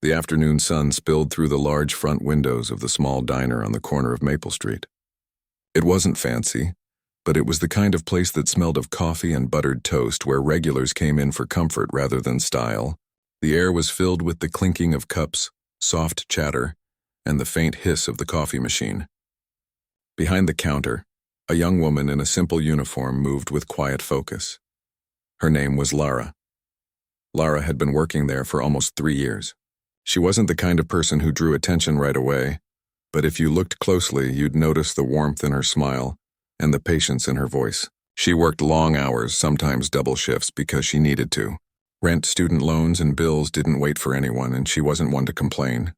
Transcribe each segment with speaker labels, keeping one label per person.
Speaker 1: The afternoon sun spilled through the large front windows of the small diner on the corner of Maple Street. It wasn't fancy, but it was the kind of place that smelled of coffee and buttered toast where regulars came in for comfort rather than style. The air was filled with the clinking of cups, soft chatter, and the faint hiss of the coffee machine. Behind the counter, a young woman in a simple uniform moved with quiet focus. Her name was Lara. Lara had been working there for almost 3 years. She wasn't the kind of person who drew attention right away, but if you looked closely, you'd notice the warmth in her smile and the patience in her voice. She worked long hours, sometimes double shifts, because she needed to. Rent, student loans, and bills didn't wait for anyone, and she wasn't one to complain.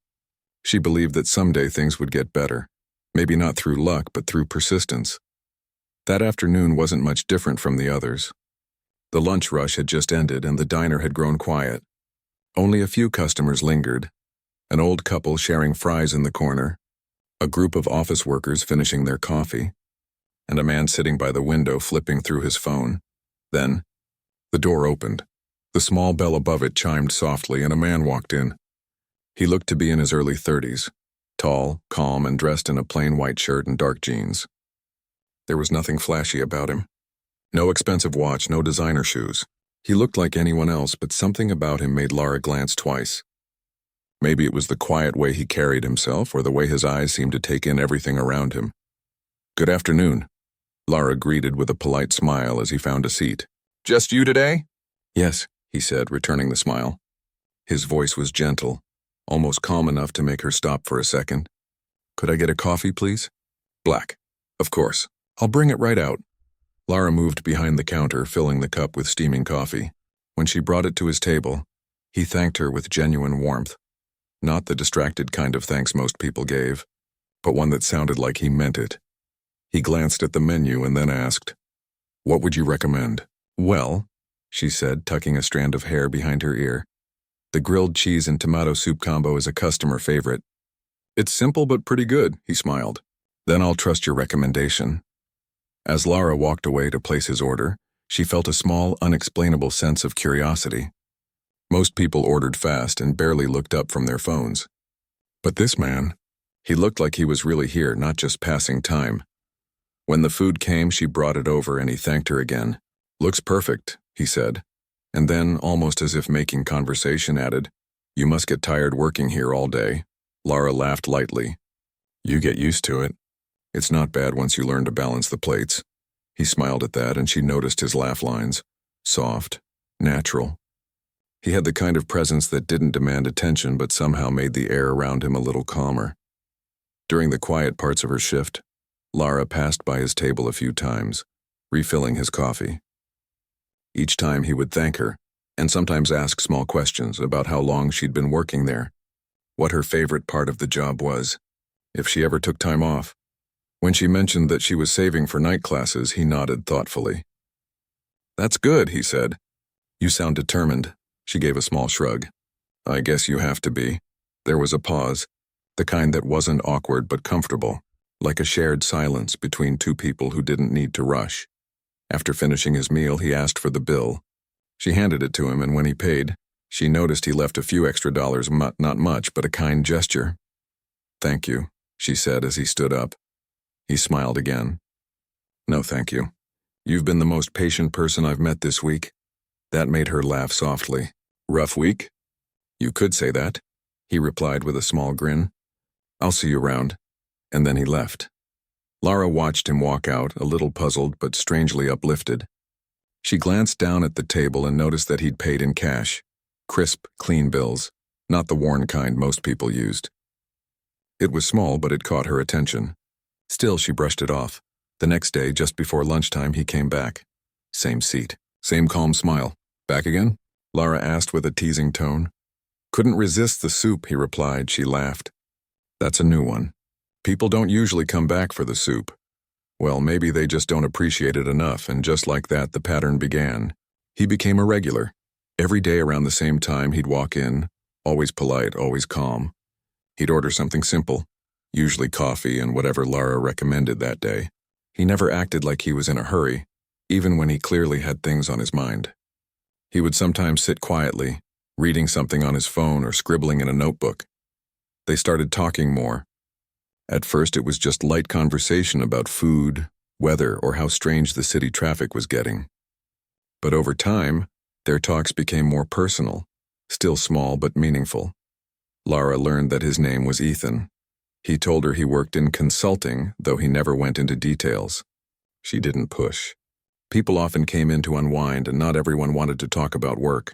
Speaker 1: She believed that someday things would get better, maybe not through luck, but through persistence. That afternoon wasn't much different from the others. The lunch rush had just ended, and the diner had grown quiet. Only a few customers lingered, an old couple sharing fries in the corner, a group of office workers finishing their coffee, and a man sitting by the window flipping through his phone. Then, the door opened. The small bell above it chimed softly, and a man walked in. He looked to be in his early 30s, tall, calm, and dressed in a plain white shirt and dark jeans. There was nothing flashy about him. No expensive watch, no designer shoes. He looked like anyone else, but something about him made Lara glance twice. Maybe it was the quiet way he carried himself, or the way his eyes seemed to take in everything around him. "Good afternoon," Lara greeted with a polite smile as he found a seat. "Just you today?" "Yes," he said, returning the smile. His voice was gentle, almost calm enough to make her stop for a second. "Could I get a coffee, please?" "Black." "Of course. I'll bring it right out." Lara moved behind the counter, filling the cup with steaming coffee. When she brought it to his table, he thanked her with genuine warmth. Not the distracted kind of thanks most people gave, but one that sounded like he meant it. He glanced at the menu and then asked, "What would you recommend?" "Well," she said, tucking a strand of hair behind her ear, "the grilled cheese and tomato soup combo is a customer favorite." "It's simple but pretty good," he smiled. "Then I'll trust your recommendation." As Lara walked away to place his order, she felt a small, unexplainable sense of curiosity. Most people ordered fast and barely looked up from their phones. But this man, he looked like he was really here, not just passing time. When the food came, she brought it over and he thanked her again. "Looks perfect," he said, and then, almost as if making conversation, added, "You must get tired working here all day." Lara laughed lightly. "You get used to it. It's not bad once you learn to balance the plates." He smiled at that, and she noticed his laugh lines. Soft, natural. He had the kind of presence that didn't demand attention but somehow made the air around him a little calmer. During the quiet parts of her shift, Lara passed by his table a few times, refilling his coffee. Each time he would thank her, and sometimes ask small questions about how long she'd been working there, what her favorite part of the job was, if she ever took time off. When she mentioned that she was saving for night classes, he nodded thoughtfully. "That's good," he said. "You sound determined." She gave a small shrug. "I guess you have to be." There was a pause, the kind that wasn't awkward but comfortable, like a shared silence between two people who didn't need to rush. After finishing his meal, he asked for the bill. She handed it to him, and when he paid, she noticed he left a few extra dollars, not much, but a kind gesture. "Thank you," she said as he stood up. He smiled again. "No, thank you. You've been the most patient person I've met this week." That made her laugh softly. "Rough week?" "You could say that," he replied with a small grin. "I'll see you around." And then he left. Lara watched him walk out, a little puzzled but strangely uplifted. She glanced down at the table and noticed that he'd paid in cash. Crisp, clean bills, not the worn kind most people used. It was small, but it caught her attention. Still, she brushed it off. The next day, just before lunchtime, he came back. Same seat, same calm smile. "Back again?" Lara asked with a teasing tone. "Couldn't resist the soup," he replied. She laughed. "That's a new one. People don't usually come back for the soup. Well, maybe they just don't appreciate it enough," and just like that, the pattern began. He became a regular. Every day around the same time, he'd walk in, always polite, always calm. He'd order something simple, usually coffee and whatever Lara recommended that day. He never acted like he was in a hurry, even when he clearly had things on his mind. He would sometimes sit quietly, reading something on his phone or scribbling in a notebook. They started talking more. At first it was just light conversation about food, weather, or how strange the city traffic was getting. But over time, their talks became more personal, still small but meaningful. Lara learned that his name was Ethan. He told her he worked in consulting, though he never went into details. She didn't push. People often came in to unwind, and not everyone wanted to talk about work.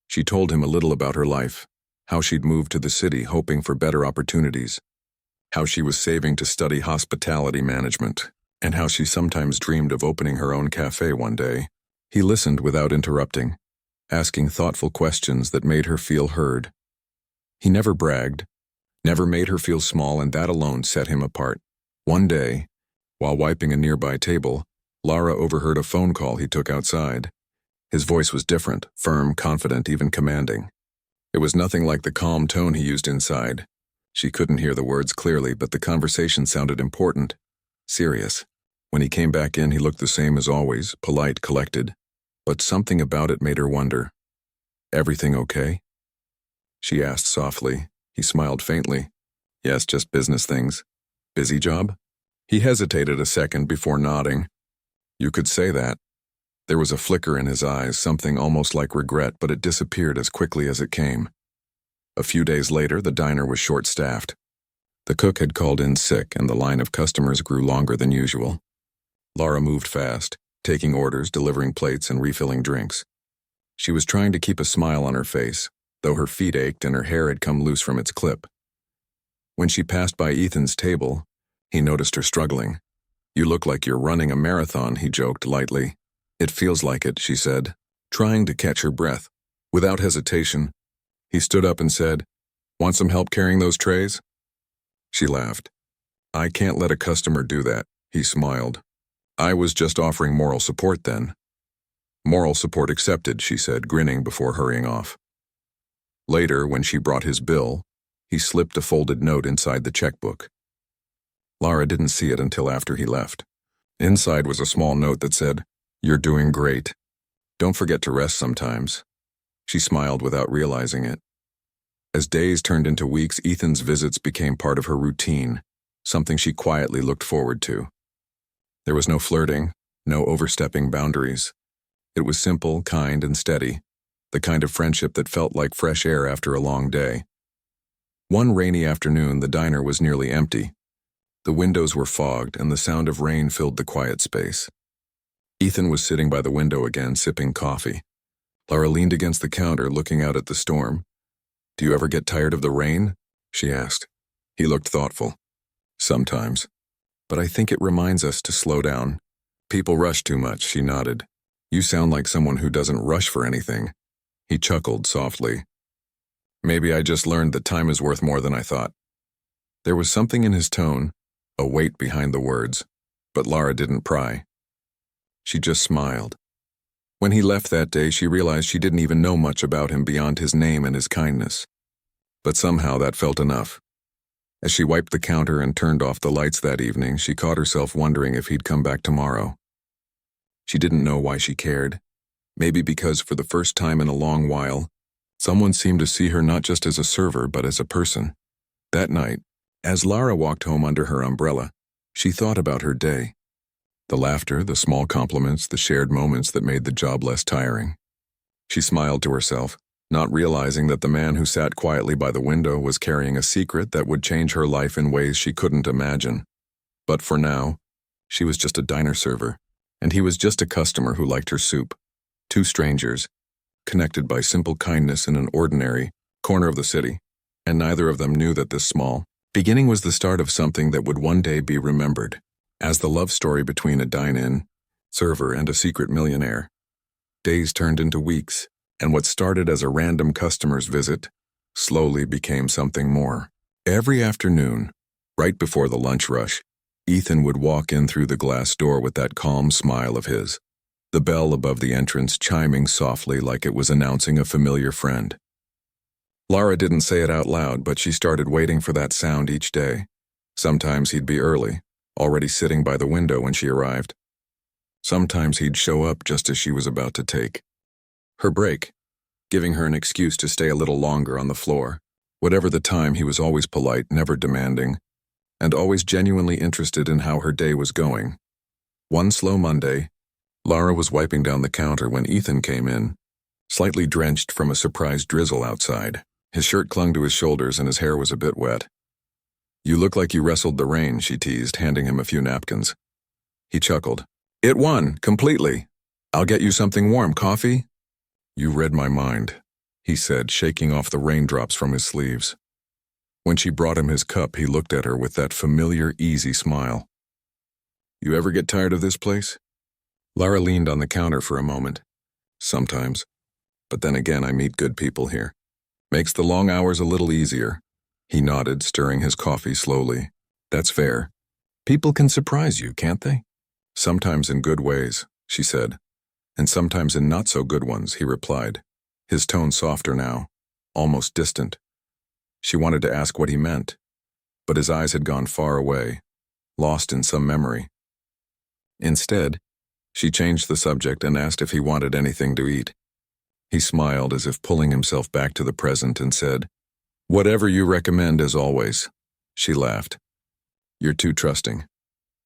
Speaker 1: She told him a little about her life, how she'd moved to the city hoping for better opportunities, how she was saving to study hospitality management, and how she sometimes dreamed of opening her own cafe one day. He listened without interrupting, asking thoughtful questions that made her feel heard. He never bragged, never made her feel small, and that alone set him apart. One day, while wiping a nearby table, Lara overheard a phone call he took outside. His voice was different, firm, confident, even commanding. It was nothing like the calm tone he used inside. She couldn't hear the words clearly, but the conversation sounded important, serious. When he came back in, he looked the same as always, polite, collected. But something about it made her wonder. "Everything okay?" she asked softly. He smiled faintly. "Yes, just business things." "Busy job?" He hesitated a second before nodding. "You could say that." There was a flicker in his eyes, something almost like regret, but it disappeared as quickly as it came. A few days later, the diner was short-staffed. The cook had called in sick, and the line of customers grew longer than usual. Lara moved fast, taking orders, delivering plates, and refilling drinks. She was trying to keep a smile on her face, though her feet ached and her hair had come loose from its clip. When she passed by Ethan's table, he noticed her struggling. "You look like you're running a marathon," he joked lightly. "It feels like it," she said, trying to catch her breath. Without hesitation, he stood up and said, "Want some help carrying those trays?" She laughed. "I can't let a customer do that," he smiled. "I was just offering moral support then." "Moral support accepted," she said, grinning before hurrying off. Later, when she brought his bill, he slipped a folded note inside the checkbook. Lara didn't see it until after he left. Inside was a small note that said, "You're doing great. Don't forget to rest sometimes." She smiled without realizing it. As days turned into weeks, Ethan's visits became part of her routine, something she quietly looked forward to. There was no flirting, no overstepping boundaries. It was simple, kind, and steady, the kind of friendship that felt like fresh air after a long day. One rainy afternoon, the diner was nearly empty. The windows were fogged, and the sound of rain filled the quiet space. Ethan was sitting by the window again, sipping coffee. Lara leaned against the counter, looking out at the storm. "Do you ever get tired of the rain?" she asked. He looked thoughtful. "Sometimes. But I think it reminds us to slow down. People rush too much," she nodded. "You sound like someone who doesn't rush for anything." He chuckled softly. "Maybe I just learned that time is worth more than I thought." There was something in his tone, a weight behind the words, but Lara didn't pry. She just smiled. When he left that day, she realized she didn't even know much about him beyond his name and his kindness. But somehow that felt enough. As she wiped the counter and turned off the lights that evening, she caught herself wondering if he'd come back tomorrow. She didn't know why she cared. Maybe because for the first time in a long while, someone seemed to see her not just as a server but as a person. That night, as Lara walked home under her umbrella, she thought about her day. The laughter, the small compliments, the shared moments that made the job less tiring. She smiled to herself, not realizing that the man who sat quietly by the window was carrying a secret that would change her life in ways she couldn't imagine. But for now, she was just a diner server, and he was just a customer who liked her soup. Two strangers, connected by simple kindness in an ordinary corner of the city, and neither of them knew that this small beginning was the start of something that would one day be remembered as the love story between a dine-in server and a secret millionaire. Days turned into weeks, and what started as a random customer's visit slowly became something more. Every afternoon, right before the lunch rush, Ethan would walk in through the glass door with that calm smile of his, the bell above the entrance chiming softly like it was announcing a familiar friend. Lara didn't say it out loud, but she started waiting for that sound each day. Sometimes he'd be early, already sitting by the window when she arrived. Sometimes he'd show up just as she was about to take her break. giving her an excuse to stay a little longer on the floor. Whatever the time, he was always polite, never demanding, and always genuinely interested in how her day was going. One slow Monday, Lara was wiping down the counter when Ethan came in, slightly drenched from a surprise drizzle outside. His shirt clung to his shoulders and his hair was a bit wet. "You look like you wrestled the rain," she teased, handing him a few napkins. He chuckled. "It won, completely. I'll get you something warm. Coffee?" "You read my mind," he said, shaking off the raindrops from his sleeves. When she brought him his cup, he looked at her with that familiar, easy smile. "You ever get tired of this place?" Lara leaned on the counter for a moment. "Sometimes. But then again, I meet good people here. Makes the long hours a little easier." He nodded, stirring his coffee slowly. "That's fair. People can surprise you, can't they?" "Sometimes in good ways," she said. "And sometimes in not-so-good ones," he replied, his tone softer now, almost distant. She wanted to ask what he meant, but his eyes had gone far away, lost in some memory. Instead, she changed the subject and asked if he wanted anything to eat. He smiled as if pulling himself back to the present and said, "Whatever you recommend, as always." She laughed. "You're too trusting.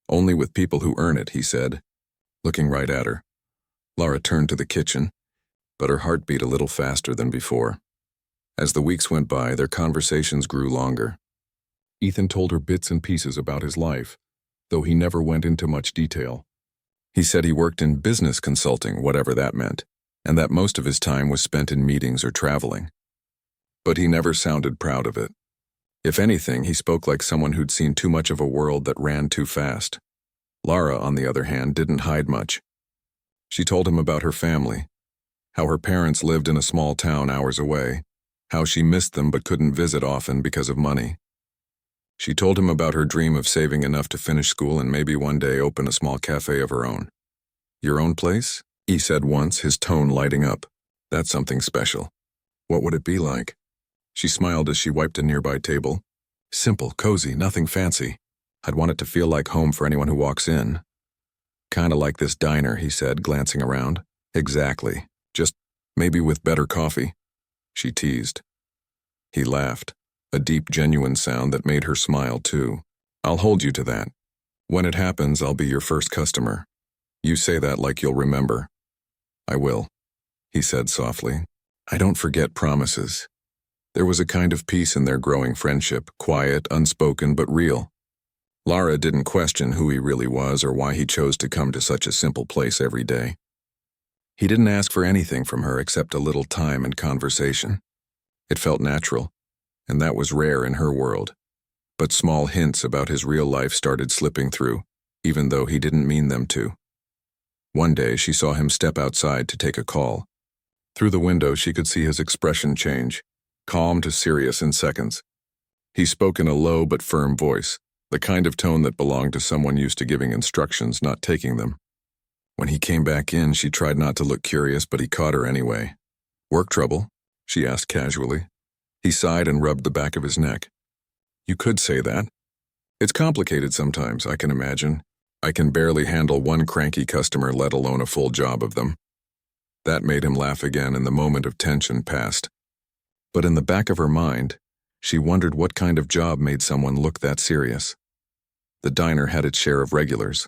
Speaker 1: Only with people who earn it," he said, looking right at her. Lara turned to the kitchen, but her heart beat a little faster than before. As the weeks went by, their conversations grew longer. Ethan told her bits and pieces about his life, though he never went into much detail. He said he worked in business consulting, whatever that meant, and that most of his time was spent in meetings or traveling. But he never sounded proud of it. If anything, he spoke like someone who'd seen too much of a world that ran too fast. Lara, on the other hand, didn't hide much. She told him about her family, how her parents lived in a small town hours away, how she missed them but couldn't visit often because of money. She told him about her dream of saving enough to finish school and maybe one day open a small cafe of her own. "Your own place?" he said once, his tone lighting up. "That's something special. What would it be like?" She smiled as she wiped a nearby table. "Simple, cozy, nothing fancy. I'd want it to feel like home for anyone who walks in." "Kinda like this diner," he said, glancing around. "Exactly. Just maybe with better coffee," she teased. He laughed, a deep, genuine sound that made her smile too. "I'll hold you to that. When it happens, I'll be your first customer. You say that like you'll remember." "I will," he said softly. "I don't forget promises." There was a kind of peace in their growing friendship, quiet, unspoken, but real. Lara didn't question who he really was or why he chose to come to such a simple place every day. He didn't ask for anything from her except a little time and conversation. It felt natural, and that was rare in her world. But small hints about his real life started slipping through, even though he didn't mean them to. One day she saw him step outside to take a call. Through the window she could see his expression change, calm to serious in seconds. He spoke in a low but firm voice, the kind of tone that belonged to someone used to giving instructions, not taking them. When he came back in, she tried not to look curious, but he caught her anyway. "Work trouble?" she asked casually. He sighed and rubbed the back of his neck. "You could say that. It's complicated sometimes, I can imagine. I can barely handle one cranky customer, let alone a full job of them." That made him laugh again, and the moment of tension passed. But in the back of her mind, she wondered what kind of job made someone look that serious. The diner had its share of regulars.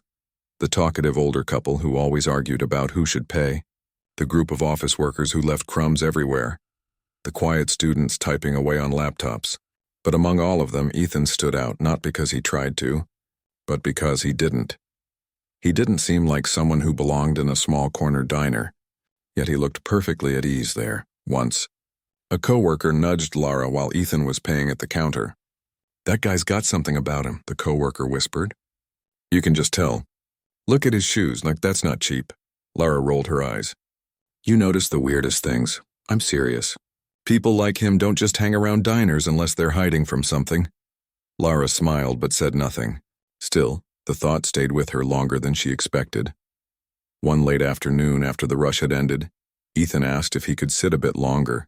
Speaker 1: The talkative older couple who always argued about who should pay. The group of office workers who left crumbs everywhere. The quiet students typing away on laptops. But among all of them, Ethan stood out, not because he tried to, but because he didn't. He didn't seem like someone who belonged in a small corner diner, yet he looked perfectly at ease there. Once, a coworker nudged Lara while Ethan was paying at the counter. "That guy's got something about him," the coworker whispered. "You can just tell. Look at his shoes, like that's not cheap." Lara rolled her eyes. "You notice the weirdest things. I'm serious. People like him don't just hang around diners unless they're hiding from something." Lara smiled but said nothing. Still, the thought stayed with her longer than she expected. One late afternoon, after the rush had ended, Ethan asked if he could sit a bit longer.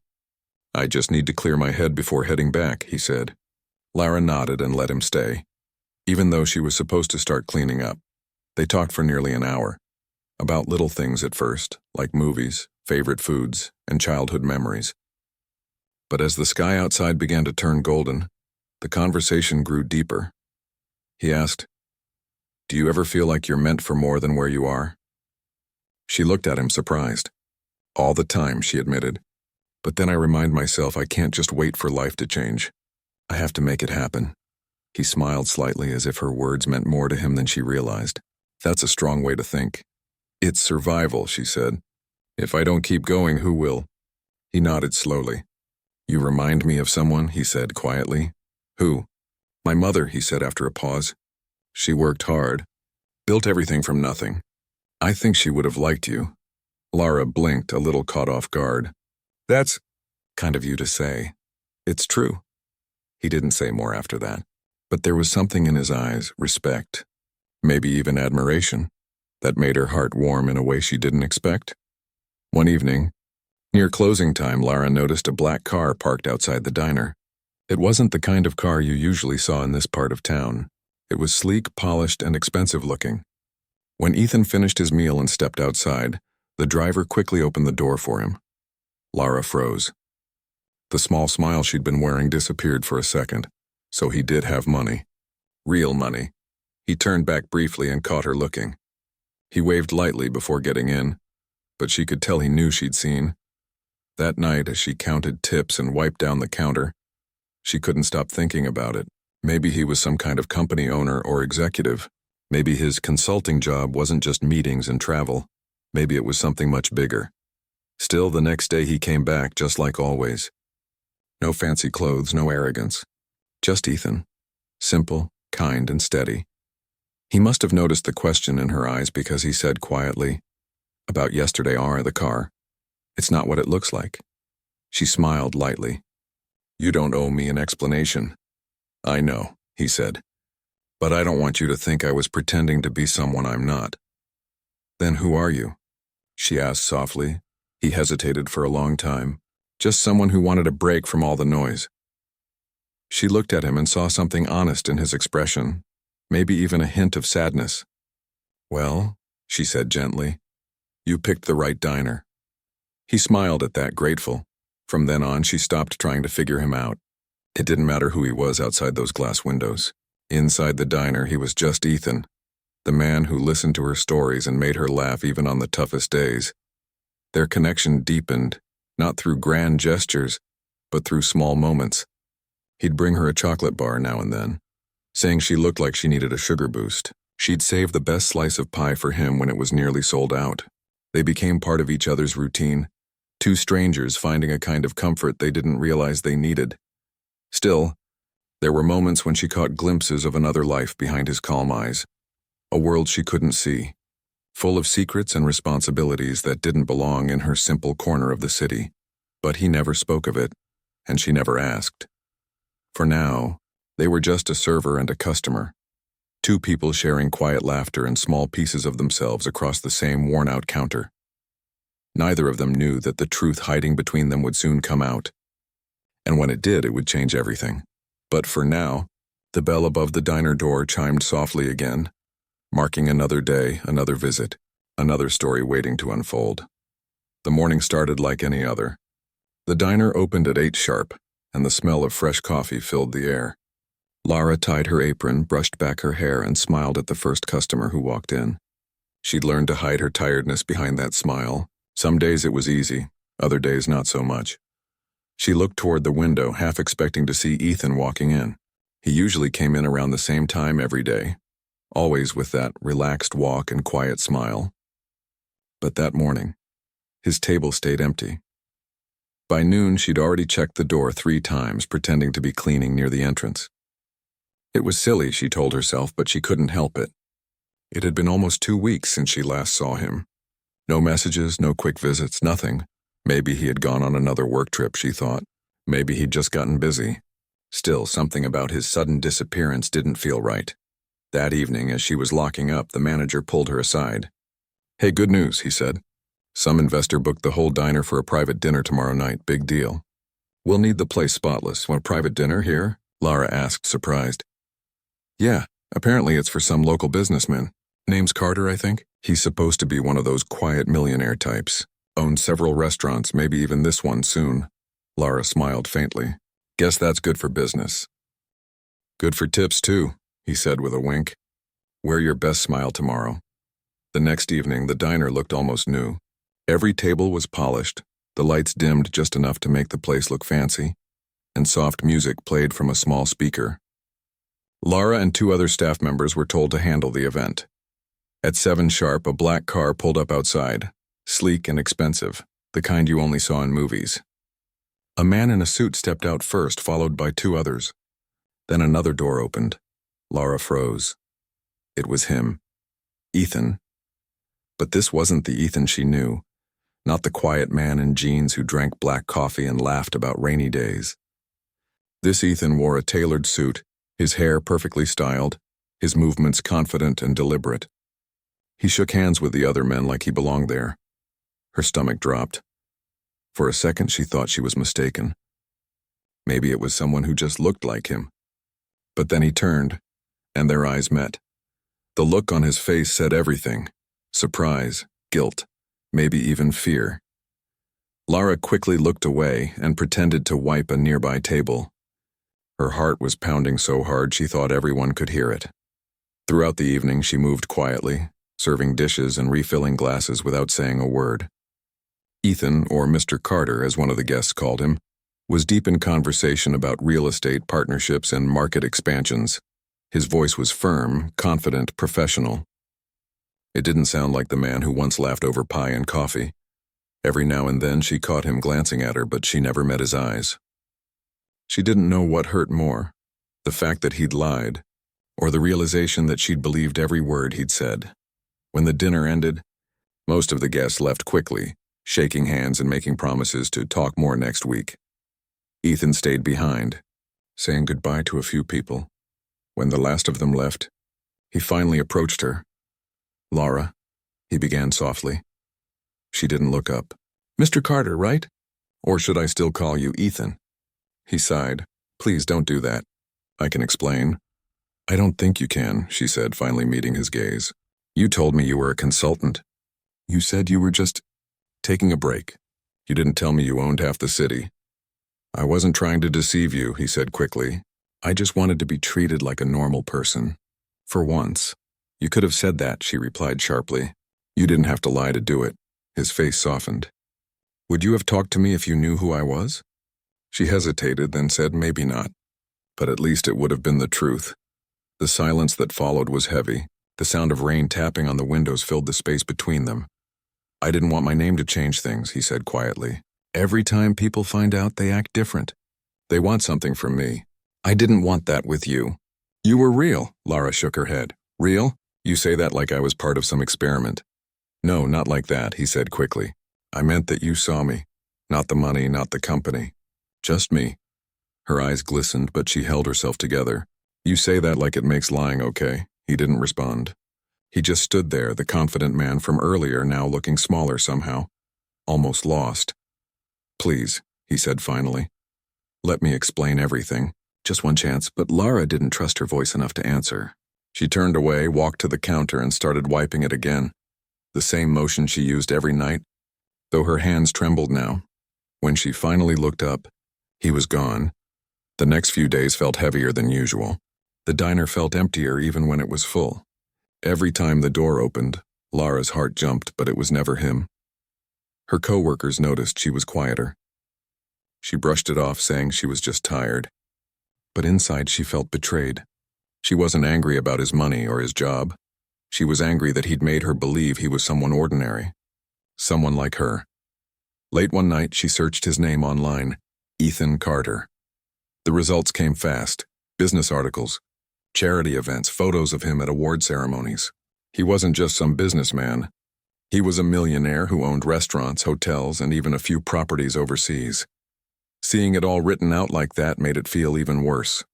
Speaker 1: "I just need to clear my head before heading back," he said. Lara nodded and let him stay, even though she was supposed to start cleaning up. They talked for nearly an hour. about little things at first, like movies, favorite foods, and childhood memories. But as the sky outside began to turn golden, the conversation grew deeper. He asked, "Do you ever feel like you're meant for more than where you are?" She looked at him surprised. "All the time," she admitted. "But then I remind myself I can't just wait for life to change. I have to make it happen." He smiled slightly as if her words meant more to him than she realized. "That's a strong way to think." "It's survival," she said. "If I don't keep going, who will?" He nodded slowly. "You remind me of someone," he said quietly. "Who?" "My mother," he said after a pause. "She worked hard, built everything from nothing. I think she would have liked you." Lara blinked, a little caught off guard. "That's kind of you to say. It's true." He didn't say more after that, but there was something in his eyes, respect, maybe even admiration, that made her heart warm in a way she didn't expect. One evening, near closing time, Lara noticed a black car parked outside the diner. It wasn't the kind of car you usually saw in this part of town. It was sleek, polished, and expensive looking. When Ethan finished his meal and stepped outside, the driver quickly opened the door for him. Lara froze. The small smile she'd been wearing disappeared for a second. So he did have money. Real money. He turned back briefly and caught her looking. He waved lightly before getting in, but she could tell he knew she'd seen. That night, as she counted tips and wiped down the counter, she couldn't stop thinking about it. Maybe he was some kind of company owner or executive. Maybe his consulting job wasn't just meetings and travel. Maybe it was something much bigger. Still, the next day he came back just like always. No fancy clothes, no arrogance. Just Ethan. Simple, kind, and steady. He must have noticed the question in her eyes because he said quietly, "About yesterday, the car. It's not what it looks like." She smiled lightly. "You don't owe me an explanation." "I know," he said. "But I don't want you to think I was pretending to be someone I'm not." "Then who are you?" she asked softly. He hesitated for a long time. "Just someone who wanted a break from all the noise." She looked at him and saw something honest in his expression, maybe even a hint of sadness. "Well," she said gently, "you picked the right diner." He smiled at that, grateful. From then on, she stopped trying to figure him out. It didn't matter who he was outside those glass windows. Inside the diner, he was just Ethan, the man who listened to her stories and made her laugh even on the toughest days. Their connection deepened, not through grand gestures, but through small moments. He'd bring her a chocolate bar now and then, saying she looked like she needed a sugar boost. She'd save the best slice of pie for him when it was nearly sold out. They became part of each other's routine, two strangers finding a kind of comfort they didn't realize they needed. Still, there were moments when she caught glimpses of another life behind his calm eyes, a world she couldn't see, full of secrets and responsibilities that didn't belong in her simple corner of the city. But he never spoke of it, and she never asked. For now, they were just a server and a customer, two people sharing quiet laughter and small pieces of themselves across the same worn-out counter. Neither of them knew that the truth hiding between them would soon come out, and when it did, it would change everything. But for now, the bell above the diner door chimed softly again, marking another day, another visit, another story waiting to unfold. The morning started like any other. The diner opened at 8 sharp, and the smell of fresh coffee filled the air. Lara tied her apron, brushed back her hair, and smiled at the first customer who walked in. She'd learned to hide her tiredness behind that smile. Some days it was easy, other days not so much. She looked toward the window, half expecting to see Ethan walking in. He usually came in around the same time every day, always with that relaxed walk and quiet smile. But that morning, his table stayed empty. By noon, she'd already checked the door 3 times, pretending to be cleaning near the entrance. It was silly, she told herself, but she couldn't help it. It had been almost 2 weeks since she last saw him. No messages, no quick visits, nothing. Maybe he had gone on another work trip, she thought. Maybe he'd just gotten busy. Still, something about his sudden disappearance didn't feel right. That evening, as she was locking up, the manager pulled her aside. "Hey, good news," he said. "Some investor booked the whole diner for a private dinner tomorrow night. Big deal." "We'll need the place spotless. Want a private dinner here?" Lara asked, surprised. "Yeah, apparently it's for some local businessman. Name's Carter, I think." He's supposed to be one of those quiet millionaire types. Owns several restaurants, maybe even this one soon. Lara smiled faintly. Guess that's good for business. Good for tips, too, he said with a wink. Wear your best smile tomorrow. The next evening, the diner looked almost new. Every table was polished, the lights dimmed just enough to make the place look fancy, and soft music played from a small speaker. Lara and 2 other staff members were told to handle the event. At 7 sharp, a black car pulled up outside, sleek and expensive, the kind you only saw in movies. A man in a suit stepped out first, followed by 2 others. Then another door opened. Lara froze. It was him. Ethan. But this wasn't the Ethan she knew, not the quiet man in jeans who drank black coffee and laughed about rainy days. This Ethan wore a tailored suit, his hair perfectly styled, his movements confident and deliberate. He shook hands with the other men like he belonged there. Her stomach dropped. For a second she thought she was mistaken. Maybe it was someone who just looked like him. But then he turned, and their eyes met. The look on his face said everything. Surprise, guilt, maybe even fear. Lara quickly looked away and pretended to wipe a nearby table. Her heart was pounding so hard she thought everyone could hear it. Throughout the evening she moved quietly, serving dishes and refilling glasses without saying a word. Ethan, or Mr. Carter as one of the guests called him, was deep in conversation about real estate partnerships and market expansions. His voice was firm, confident, professional. It didn't sound like the man who once laughed over pie and coffee. Every now and then she caught him glancing at her, but she never met his eyes. She didn't know what hurt more, the fact that he'd lied, or the realization that she'd believed every word he'd said. When the dinner ended, most of the guests left quickly, shaking hands and making promises to talk more next week. Ethan stayed behind, saying goodbye to a few people. When the last of them left, he finally approached her. Lara, he began softly. She didn't look up. Mr. Carter, right? Or should I still call you Ethan? He sighed. Please don't do that. I can explain. I don't think you can, she said, finally meeting his gaze. You told me you were a consultant. You said you were just taking a break. You didn't tell me you owned half the city. I wasn't trying to deceive you, he said quickly. I just wanted to be treated like a normal person. For once. You could have said that, she replied sharply. You didn't have to lie to do it. His face softened. Would you have talked to me if you knew who I was? She hesitated, then said maybe not. But at least it would have been the truth. The silence that followed was heavy. The sound of rain tapping on the windows filled the space between them. I didn't want my name to change things, he said quietly. Every time people find out, they act different. They want something from me. I didn't want that with you. You were real, Lara shook her head. Real? You say that like I was part of some experiment. No, not like that, he said quickly. I meant that you saw me. Not the money, not the company. Just me. Her eyes glistened, but she held herself together. You say that like it makes lying okay. He didn't respond. He just stood there, the confident man from earlier now looking smaller somehow. Almost lost. Please, he said finally. Let me explain everything. Just one chance, but Lara didn't trust her voice enough to answer. She turned away, walked to the counter, and started wiping it again. The same motion she used every night, though her hands trembled now. When she finally looked up, he was gone. The next few days felt heavier than usual. The diner felt emptier even when it was full. Every time the door opened, Lara's heart jumped, but it was never him. Her co-workers noticed she was quieter. She brushed it off, saying she was just tired. But inside she felt betrayed. She wasn't angry about his money or his job. She was angry that he'd made her believe he was someone ordinary. Someone like her. Late one night, she searched his name online. Ethan Carter. The results came fast. Business articles, charity events, photos of him at award ceremonies. He wasn't just some businessman. He was a millionaire who owned restaurants, hotels, and even a few properties overseas. Seeing it all written out like that made it feel even worse.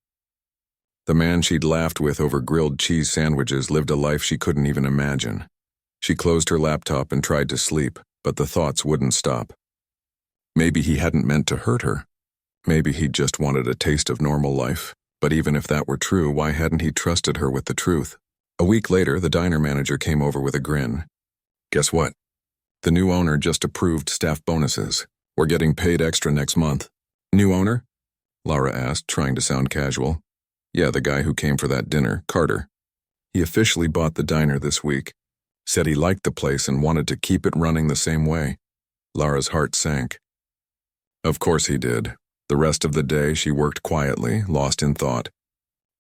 Speaker 1: The man she'd laughed with over grilled cheese sandwiches lived a life she couldn't even imagine. She closed her laptop and tried to sleep, but the thoughts wouldn't stop. Maybe he hadn't meant to hurt her. Maybe he just wanted a taste of normal life. But even if that were true, why hadn't he trusted her with the truth? A week later, the diner manager came over with a grin. Guess what? The new owner just approved staff bonuses. We're getting paid extra next month. New owner? Lara asked, trying to sound casual. Yeah, the guy who came for that dinner, Carter. He officially bought the diner this week. Said he liked the place and wanted to keep it running the same way. Lara's heart sank. Of course he did. The rest of the day she worked quietly, lost in thought.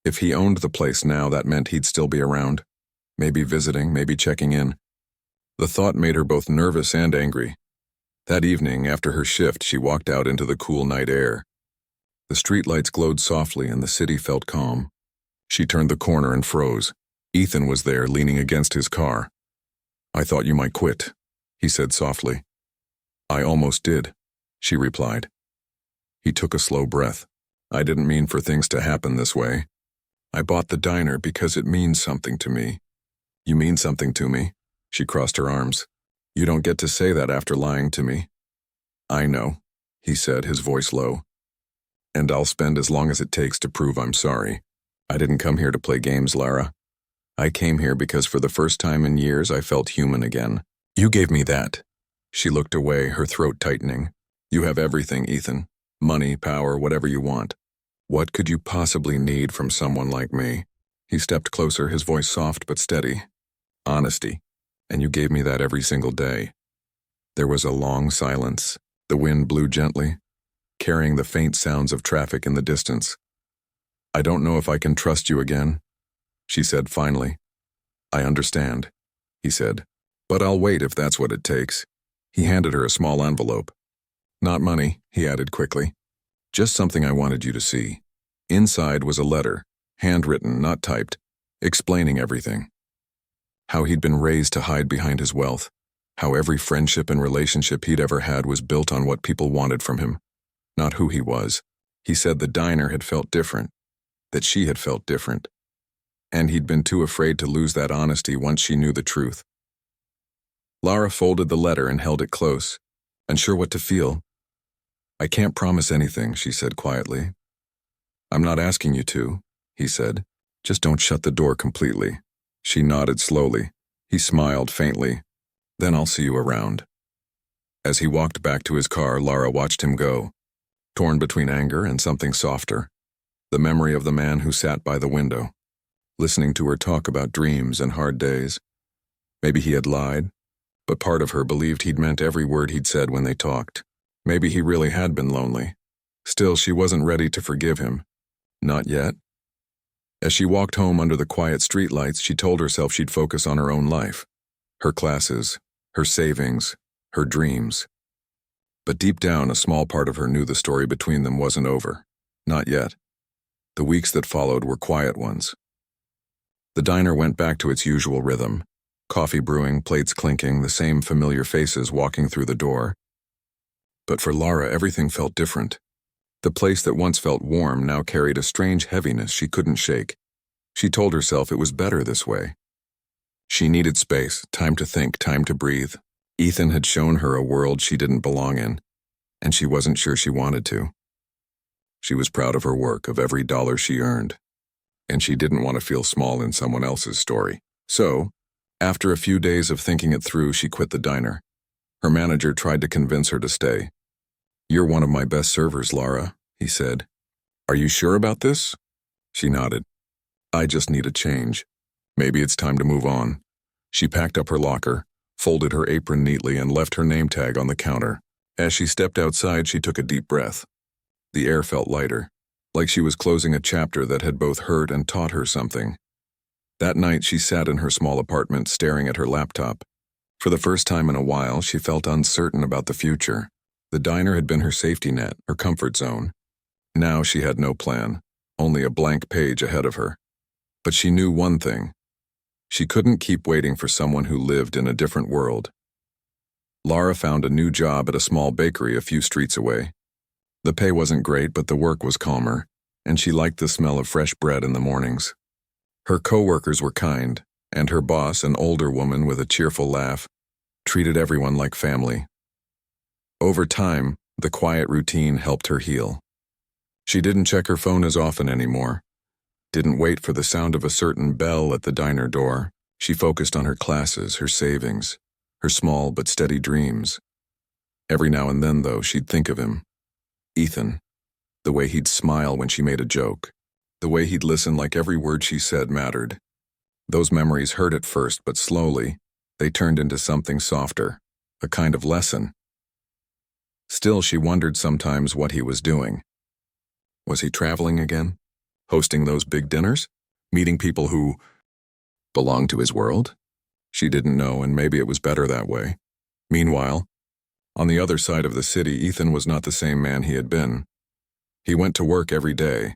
Speaker 1: If he owned the place now, that meant he'd still be around. Maybe visiting, maybe checking in. The thought made her both nervous and angry. That evening, after her shift, she walked out into the cool night air. The streetlights glowed softly and the city felt calm. She turned the corner and froze. Ethan was there, leaning against his car. I thought you might quit, he said softly. I almost did, she replied. He took a slow breath. I didn't mean for things to happen this way. I bought the diner because it means something to me. You mean something to me? She crossed her arms. You don't get to say that after lying to me. I know, he said, his voice low. And I'll spend as long as it takes to prove I'm sorry. I didn't come here to play games, Lara. I came here because for the first time in years I felt human again. You gave me that. She looked away, her throat tightening. You have everything, Ethan. Money, power, whatever you want. What could you possibly need from someone like me? He stepped closer, his voice soft but steady. Honesty. And you gave me that every single day. There was a long silence. The wind blew gently, carrying the faint sounds of traffic in the distance. I don't know if I can trust you again, she said finally. I understand, he said, but I'll wait if that's what it takes. He handed her a small envelope. Not money, he added quickly. Just something I wanted you to see. Inside was a letter, handwritten, not typed, explaining everything. How he'd been raised to hide behind his wealth. How every friendship and relationship he'd ever had was built on what people wanted from him, not who he was. He said the diner had felt different, that she had felt different, and he'd been too afraid to lose that honesty once she knew the truth. Lara folded the letter and held it close, unsure what to feel. I can't promise anything, she said quietly. I'm not asking you to, he said. Just don't shut the door completely. She nodded slowly. He smiled faintly. Then I'll see you around. As he walked back to his car, Lara watched him go, torn between anger and something softer. The memory of the man who sat by the window, listening to her talk about dreams and hard days. Maybe he had lied, but part of her believed he'd meant every word he'd said when they talked. Maybe he really had been lonely. Still, she wasn't ready to forgive him. Not yet. As she walked home under the quiet streetlights, she told herself she'd focus on her own life, her classes, her savings, her dreams. But deep down, a small part of her knew the story between them wasn't over. Not yet. The weeks that followed were quiet ones. The diner went back to its usual rhythm. Coffee brewing, plates clinking, the same familiar faces walking through the door. But for Lara, everything felt different. The place that once felt warm now carried a strange heaviness she couldn't shake. She told herself it was better this way. She needed space, time to think, time to breathe. Ethan had shown her a world she didn't belong in, and she wasn't sure she wanted to. She was proud of her work, of every dollar she earned, and she didn't want to feel small in someone else's story. So, after a few days of thinking it through, she quit the diner. Her manager tried to convince her to stay. You're one of my best servers, Lara, he said. Are you sure about this? She nodded. I just need a change. Maybe it's time to move on. She packed up her locker, folded her apron neatly, and left her name tag on the counter. As she stepped outside, she took a deep breath. The air felt lighter, like she was closing a chapter that had both hurt and taught her something. That night, she sat in her small apartment staring at her laptop. For the first time in a while, she felt uncertain about the future. The diner had been her safety net, her comfort zone. Now she had no plan, only a blank page ahead of her. But she knew one thing. She couldn't keep waiting for someone who lived in a different world. Lara found a new job at a small bakery a few streets away. The pay wasn't great, but the work was calmer, and she liked the smell of fresh bread in the mornings. Her co-workers were kind, and her boss, an older woman with a cheerful laugh, treated everyone like family. Over time, the quiet routine helped her heal. She didn't check her phone as often anymore, didn't wait for the sound of a certain bell at the diner door. She focused on her classes, her savings, her small but steady dreams. Every now and then, though, she'd think of him. Ethan. The way he'd smile when she made a joke. The way he'd listen like every word she said mattered. Those memories hurt at first, but slowly, they turned into something softer, a kind of lesson. Still, she wondered sometimes what he was doing. Was he traveling again? Hosting those big dinners? Meeting people who belonged to his world? She didn't know, and maybe it was better that way. Meanwhile, on the other side of the city, Ethan was not the same man he had been. He went to work every day,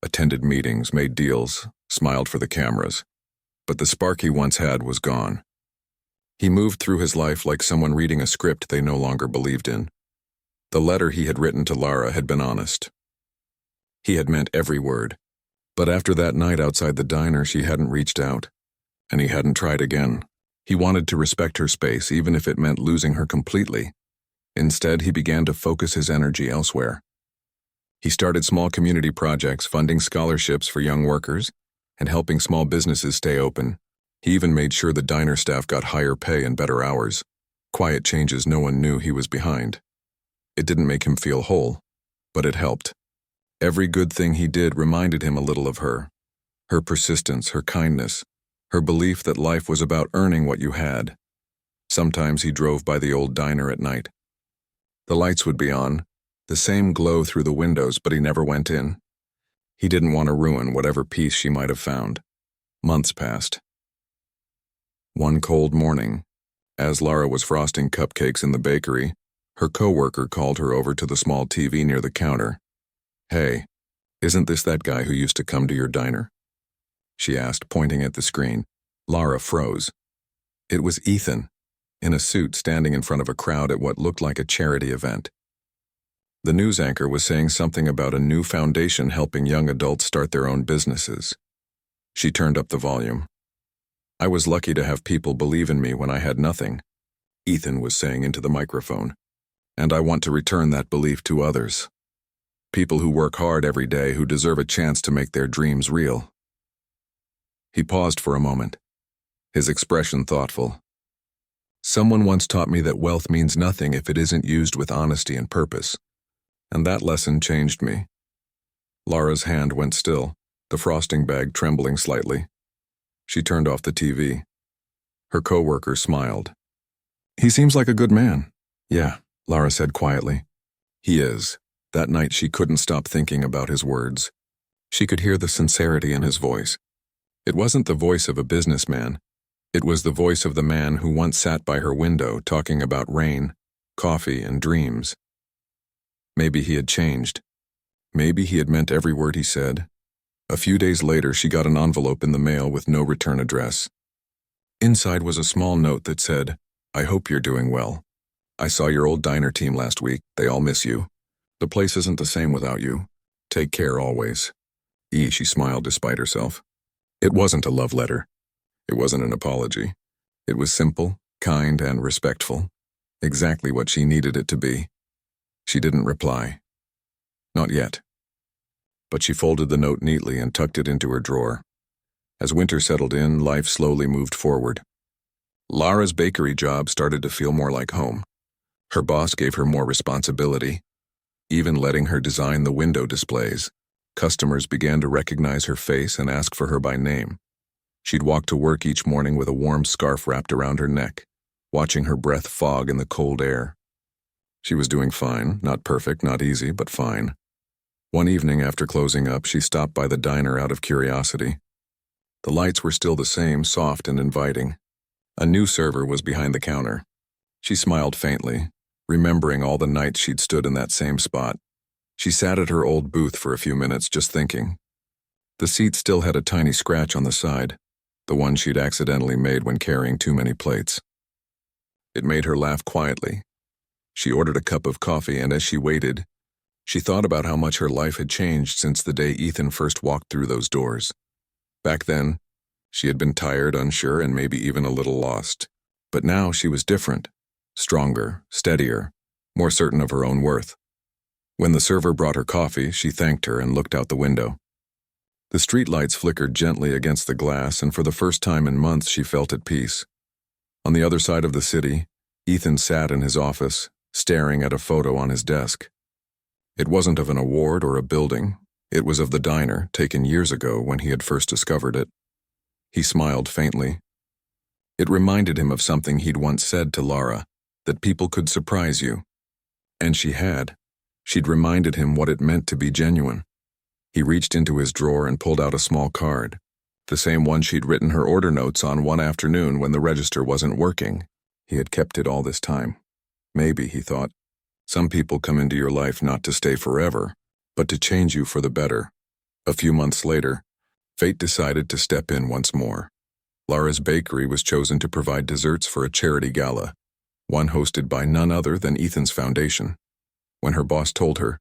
Speaker 1: attended meetings, made deals, smiled for the cameras. But the spark he once had was gone. He moved through his life like someone reading a script they no longer believed in. The letter he had written to Lara had been honest. He had meant every word. But after that night outside the diner, she hadn't reached out, and he hadn't tried again. He wanted to respect her space, even if it meant losing her completely. Instead, he began to focus his energy elsewhere. He started small community projects, funding scholarships for young workers, and helping small businesses stay open. He even made sure the diner staff got higher pay and better hours. Quiet changes no one knew he was behind. It didn't make him feel whole, but it helped. Every good thing he did reminded him a little of her. Her persistence, her kindness, her belief that life was about earning what you had. Sometimes he drove by the old diner at night. The lights would be on, the same glow through the windows, but he never went in. He didn't want to ruin whatever peace she might have found. Months passed. One cold morning, as Lara was frosting cupcakes in the bakery, her coworker called her over to the small TV near the counter. "Hey, isn't this that guy who used to come to your diner?" she asked, pointing at the screen. Lara froze. It was Ethan, in a suit, standing in front of a crowd at what looked like a charity event. The news anchor was saying something about a new foundation helping young adults start their own businesses. She turned up the volume. "I was lucky to have people believe in me when I had nothing," Ethan was saying into the microphone. "And I want to return that belief to others. People who work hard every day, who deserve a chance to make their dreams real." He paused for a moment, his expression thoughtful. "Someone once taught me that wealth means nothing if it isn't used with honesty and purpose. And that lesson changed me." Lara's hand went still, the frosting bag trembling slightly. She turned off the TV. Her coworker smiled. "He seems like a good man." "Yeah," Lara said quietly. "He is." That night she couldn't stop thinking about his words. She could hear the sincerity in his voice. It wasn't the voice of a businessman. It was the voice of the man who once sat by her window talking about rain, coffee, and dreams. Maybe he had changed. Maybe he had meant every word he said. A few days later, she got an envelope in the mail with no return address. Inside was a small note that said, "I hope you're doing well. I saw your old diner team last week. They all miss you. The place isn't the same without you. Take care always." She smiled despite herself. It wasn't a love letter. It wasn't an apology. It was simple, kind, and respectful. Exactly what she needed it to be. She didn't reply. Not yet. But she folded the note neatly and tucked it into her drawer. As winter settled in, life slowly moved forward. Lara's bakery job started to feel more like home. Her boss gave her more responsibility, even letting her design the window displays. Customers began to recognize her face and ask for her by name. She'd walk to work each morning with a warm scarf wrapped around her neck, watching her breath fog in the cold air. She was doing fine, not perfect, not easy, but fine. One evening after closing up, she stopped by the diner out of curiosity. The lights were still the same, soft and inviting. A new server was behind the counter. She smiled faintly, remembering all the nights she'd stood in that same spot. She sat at her old booth for a few minutes, just thinking. The seat still had a tiny scratch on the side, the one she'd accidentally made when carrying too many plates. It made her laugh quietly. She ordered a cup of coffee, and as she waited, she thought about how much her life had changed since the day Ethan first walked through those doors. Back then, she had been tired, unsure, and maybe even a little lost. But now she was different, stronger, steadier, more certain of her own worth. When the server brought her coffee, she thanked her and looked out the window. The streetlights flickered gently against the glass, and for the first time in months she felt at peace. On the other side of the city, Ethan sat in his office, staring at a photo on his desk. It wasn't of an award or a building. It was of the diner, taken years ago when he had first discovered it. He smiled faintly. It reminded him of something he'd once said to Lara, that people could surprise you. And she had. She'd reminded him what it meant to be genuine. He reached into his drawer and pulled out a small card, the same one she'd written her order notes on one afternoon when the register wasn't working. He had kept it all this time. Maybe, he thought, some people come into your life not to stay forever, but to change you for the better. A few months later, fate decided to step in once more. Lara's bakery was chosen to provide desserts for a charity gala, one hosted by none other than Ethan's foundation. When her boss told her,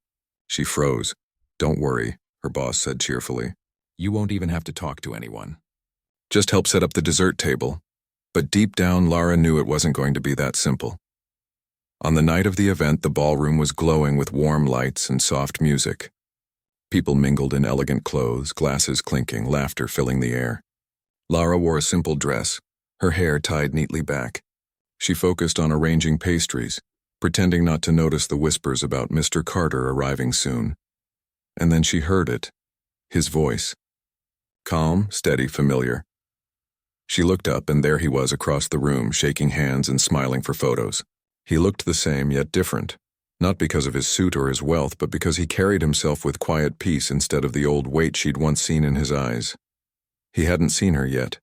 Speaker 1: she froze. "Don't worry," her boss said cheerfully. "You won't even have to talk to anyone. Just help set up the dessert table." But deep down, Lara knew it wasn't going to be that simple. On the night of the event, the ballroom was glowing with warm lights and soft music. People mingled in elegant clothes, glasses clinking, laughter filling the air. Lara wore a simple dress, her hair tied neatly back. She focused on arranging pastries, pretending not to notice the whispers about Mr. Carter arriving soon. And then she heard it, his voice. Calm, steady, familiar. She looked up, and there he was across the room, shaking hands and smiling for photos. He looked the same, yet different, not because of his suit or his wealth, but because he carried himself with quiet peace instead of the old weight she'd once seen in his eyes. He hadn't seen her yet.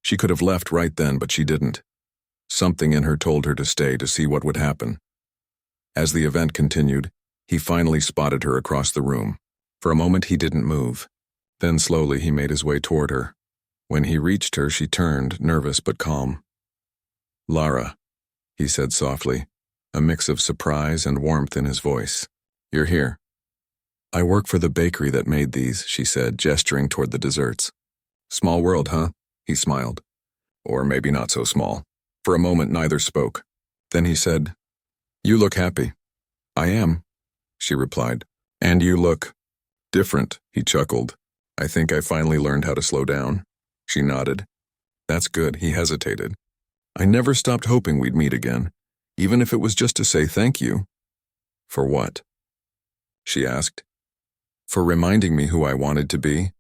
Speaker 1: She could have left right then, but she didn't. Something in her told her to stay to see what would happen. As the event continued, he finally spotted her across the room. For a moment he didn't move. Then slowly he made his way toward her. When he reached her, she turned, nervous but calm. "Lara," he said softly, a mix of surprise and warmth in his voice. "You're here." "I work for the bakery that made these," she said, gesturing toward the desserts. "Small world, huh?" He smiled. Or maybe not so small. For a moment, neither spoke. Then he said, "You look happy." "I am," she replied. "And you look different," he chuckled. "I think I finally learned how to slow down." She nodded. "That's good," he hesitated. "I never stopped hoping we'd meet again, even if it was just to say thank you." "For what?" she asked. "For reminding me who I wanted to be."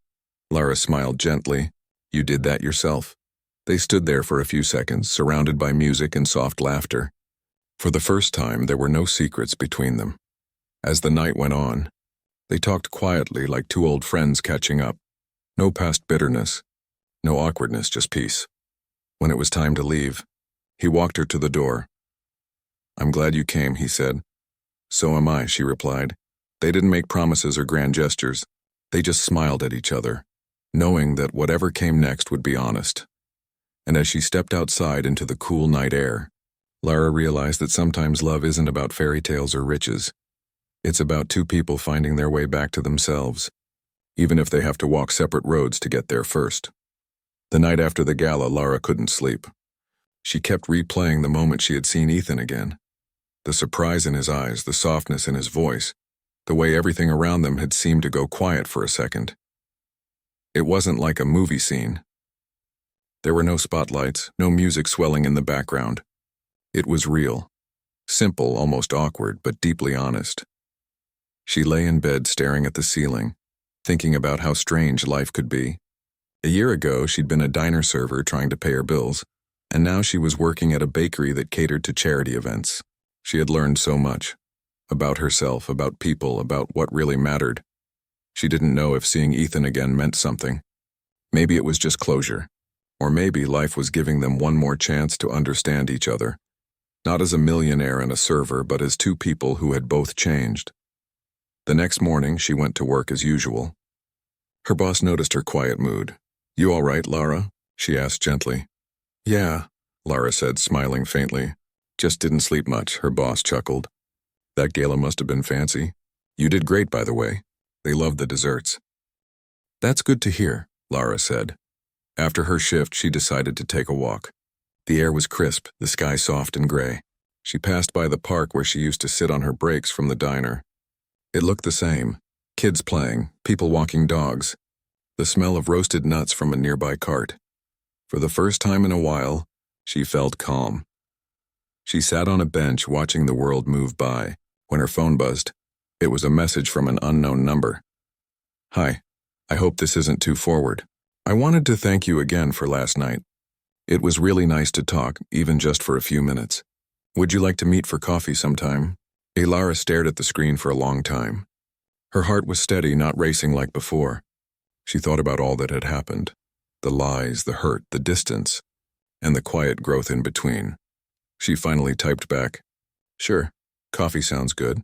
Speaker 1: Lara smiled gently. "You did that yourself." They stood there for a few seconds, surrounded by music and soft laughter. For the first time, there were no secrets between them. As the night went on, they talked quietly like two old friends catching up. No past bitterness, no awkwardness, just peace. When it was time to leave, he walked her to the door. "I'm glad you came," he said. "So am I," she replied. They didn't make promises or grand gestures. They just smiled at each other, knowing that whatever came next would be honest. And as she stepped outside into the cool night air, Lara realized that sometimes love isn't about fairy tales or riches. It's about two people finding their way back to themselves, even if they have to walk separate roads to get there first. The night after the gala, Lara couldn't sleep. She kept replaying the moment she had seen Ethan again. The surprise in his eyes, the softness in his voice, the way everything around them had seemed to go quiet for a second. It wasn't like a movie scene. There were no spotlights, no music swelling in the background. It was real. Simple, almost awkward, but deeply honest. She lay in bed staring at the ceiling, thinking about how strange life could be. A year ago, she'd been a diner server trying to pay her bills, and now she was working at a bakery that catered to charity events. She had learned so much. About herself, about people, about what really mattered. She didn't know if seeing Ethan again meant something. Maybe it was just closure. Or maybe life was giving them one more chance to understand each other. Not as a millionaire and a server, but as two people who had both changed. The next morning, she went to work as usual. Her boss noticed her quiet mood. "You all right, Lara?" she asked gently. "Yeah," Lara said, smiling faintly. "Just didn't sleep much," her boss chuckled. "That gala must have been fancy. You did great, by the way. They loved the desserts." "That's good to hear," Lara said. After her shift, she decided to take a walk. The air was crisp, the sky soft and gray. She passed by the park where she used to sit on her breaks from the diner. It looked the same. Kids playing, people walking dogs. The smell of roasted nuts from a nearby cart. For the first time in a while, she felt calm. She sat on a bench watching the world move by when her phone buzzed. It was a message from an unknown number. "Hi, I hope this isn't too forward. I wanted to thank you again for last night. It was really nice to talk, even just for a few minutes. Would you like to meet for coffee sometime?" Lara stared at the screen for a long time. Her heart was steady, not racing like before. She thought about all that had happened, the lies, the hurt, the distance, and the quiet growth in between. She finally typed back, "Sure, coffee sounds good."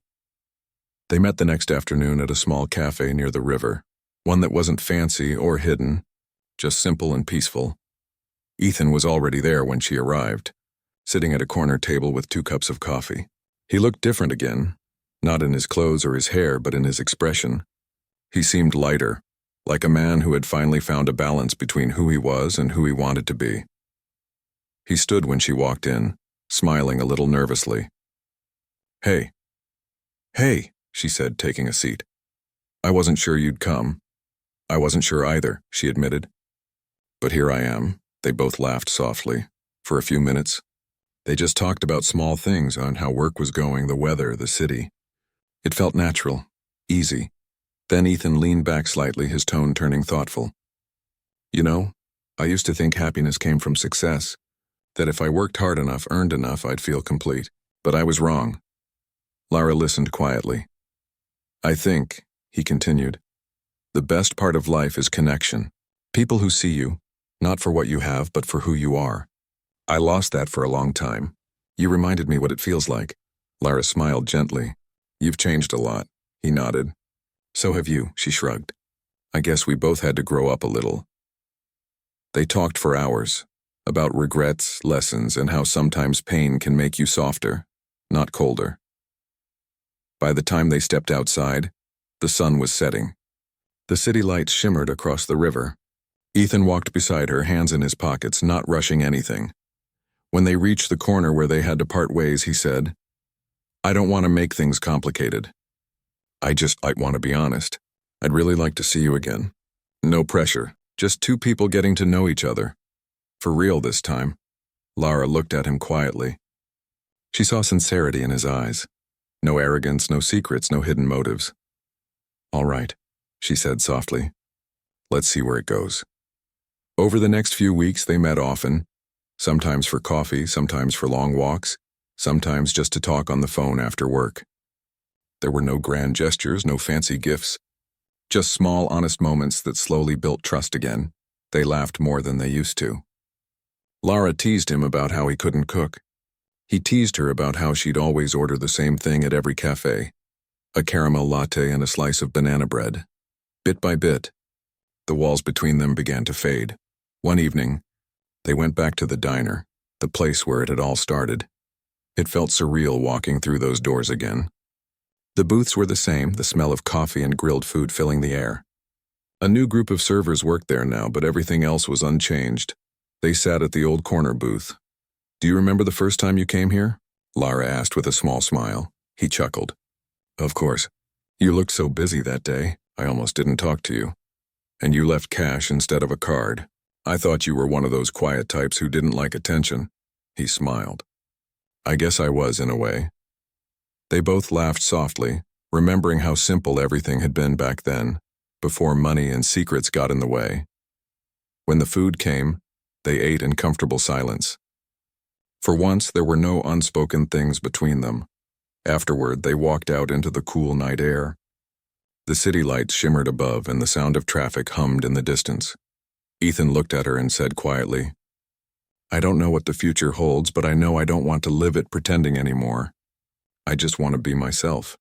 Speaker 1: They met the next afternoon at a small cafe near the river, one that wasn't fancy or hidden, just simple and peaceful. Ethan was already there when she arrived, sitting at a corner table with 2 cups of coffee. He looked different again, not in his clothes or his hair, but in his expression. He seemed lighter, like a man who had finally found a balance between who he was and who he wanted to be. He stood when she walked in, smiling a little nervously. "Hey." "Hey," she said, taking a seat. "I wasn't sure you'd come." "I wasn't sure either," she admitted. "But here I am." They both laughed softly. For a few minutes, they just talked about small things, on how work was going, the weather, the city. It felt natural, easy. Then Ethan leaned back slightly, his tone turning thoughtful. "You know, I used to think happiness came from success, that if I worked hard enough, earned enough, I'd feel complete. But I was wrong." Lara listened quietly. "I think," he continued, "the best part of life is connection. People who see you, not for what you have, but for who you are. I lost that for a long time. You reminded me what it feels like." Lara smiled gently. "You've changed a lot." He nodded. "So have you," she shrugged. "I guess we both had to grow up a little." They talked for hours, about regrets, lessons, and how sometimes pain can make you softer, not colder. By the time they stepped outside, the sun was setting. The city lights shimmered across the river. Ethan walked beside her, hands in his pockets, not rushing anything. When they reached the corner where they had to part ways, he said, "I don't want to make things complicated. I want to be honest. I'd really like to see you again. No pressure, just 2 people getting to know each other. For real this time." Lara looked at him quietly. She saw sincerity in his eyes. No arrogance, no secrets, no hidden motives. "All right," she said softly. "Let's see where it goes." Over the next few weeks, they met often, sometimes for coffee, sometimes for long walks, sometimes just to talk on the phone after work. There were no grand gestures, no fancy gifts, just small, honest moments that slowly built trust again. They laughed more than they used to. Lara teased him about how he couldn't cook. He teased her about how she'd always order the same thing at every cafe, a caramel latte and a slice of banana bread. Bit by bit, the walls between them began to fade. One evening, they went back to the diner, the place where it had all started. It felt surreal walking through those doors again. The booths were the same, the smell of coffee and grilled food filling the air. A new group of servers worked there now, but everything else was unchanged. They sat at the old corner booth. "Do you remember the first time you came here?" Lara asked with a small smile. He chuckled. "Of course. You looked so busy that day, I almost didn't talk to you. And you left cash instead of a card. I thought you were one of those quiet types who didn't like attention." He smiled. "I guess I was, in a way." They both laughed softly, remembering how simple everything had been back then, before money and secrets got in the way. When the food came, they ate in comfortable silence. For once, there were no unspoken things between them. Afterward, they walked out into the cool night air. The city lights shimmered above, and the sound of traffic hummed in the distance. Ethan looked at her and said quietly, "I don't know what the future holds, but I know I don't want to live it pretending anymore. I just want to be myself,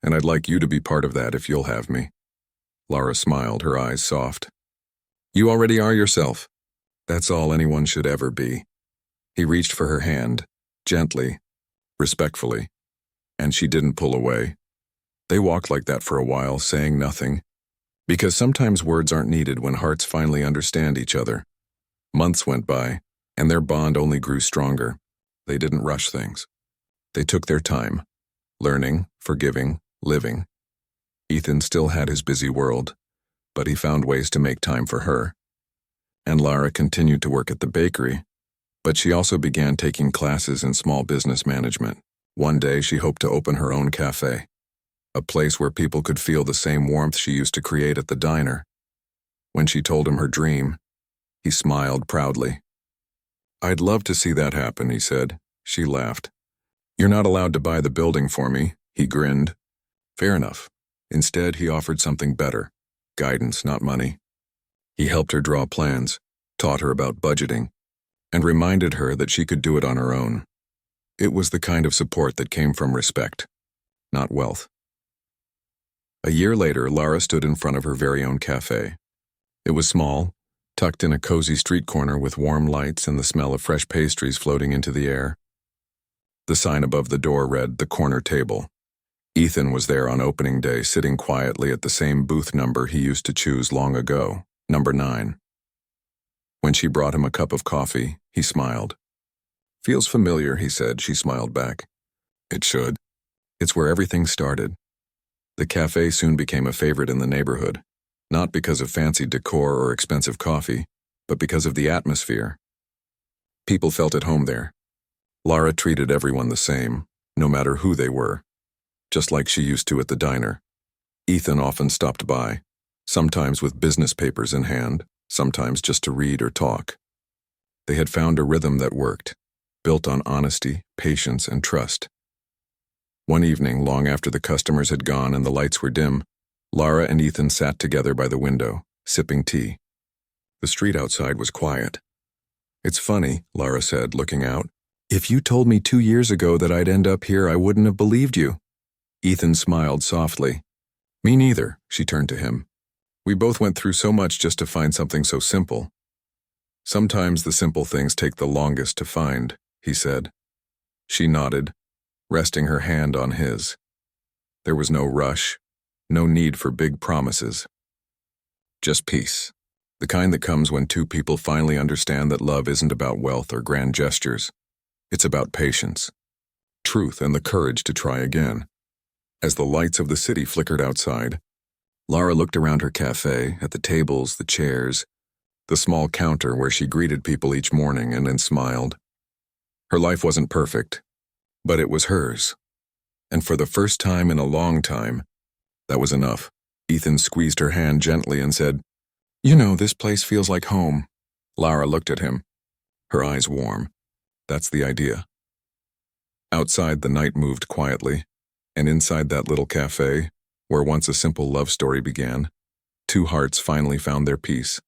Speaker 1: and I'd like you to be part of that if you'll have me." Lara smiled, her eyes soft. "You already are yourself. That's all anyone should ever be." He reached for her hand, gently, respectfully, and she didn't pull away. They walked like that for a while, saying nothing, because sometimes words aren't needed when hearts finally understand each other. Months went by, and their bond only grew stronger. They didn't rush things. They took their time, learning, forgiving, living. Ethan still had his busy world, but he found ways to make time for her. And Lara continued to work at the bakery, But she also began taking classes in small business management. One day, she hoped to open her own cafe, a place where people could feel the same warmth she used to create at the diner. When she told him her dream, he smiled proudly. "I'd love to see that happen," he said. She laughed. "You're not allowed to buy the building for me," he grinned. Fair enough. Instead, he offered something better: guidance, not money. He helped her draw plans, taught her about budgeting, and reminded her that she could do it on her own. It was the kind of support that came from respect, not wealth. A year later, Lara stood in front of her very own cafe. It was small, tucked in a cozy street corner with warm lights and the smell of fresh pastries floating into the air. The sign above the door read, "The Corner Table." Ethan was there on opening day, sitting quietly at the same booth number he used to choose long ago, number 9. When she brought him a cup of coffee, he smiled. "Feels familiar," he said. She smiled back. "It should. It's where everything started." The cafe soon became a favorite in the neighborhood, not because of fancy decor or expensive coffee, but because of the atmosphere. People felt at home there. Lara treated everyone the same, no matter who they were, just like she used to at the diner. Ethan often stopped by, sometimes with business papers in hand, sometimes just to read or talk. They had found a rhythm that worked, built on honesty, patience, and trust. One evening, long after the customers had gone and the lights were dim, Lara and Ethan sat together by the window, sipping tea. The street outside was quiet. "It's funny," Lara said, looking out. "If you told me 2 years ago that I'd end up here, I wouldn't have believed you." Ethan smiled softly. "Me neither," she turned to him. "We both went through so much just to find something so simple." "Sometimes the simple things take the longest to find," he said. She nodded, resting her hand on his. There was no rush, no need for big promises. Just peace, the kind that comes when two people finally understand that love isn't about wealth or grand gestures. It's about patience, truth, and the courage to try again. As the lights of the city flickered outside, Lara looked around her cafe, at the tables, the chairs, the small counter where she greeted people each morning, and then smiled. Her life wasn't perfect, but it was hers. And for the first time in a long time, that was enough. Ethan squeezed her hand gently and said, "You know, this place feels like home." Lara looked at him, her eyes warm. "That's the idea." Outside, the night moved quietly, and inside that little cafe, where once a simple love story began, two hearts finally found their peace.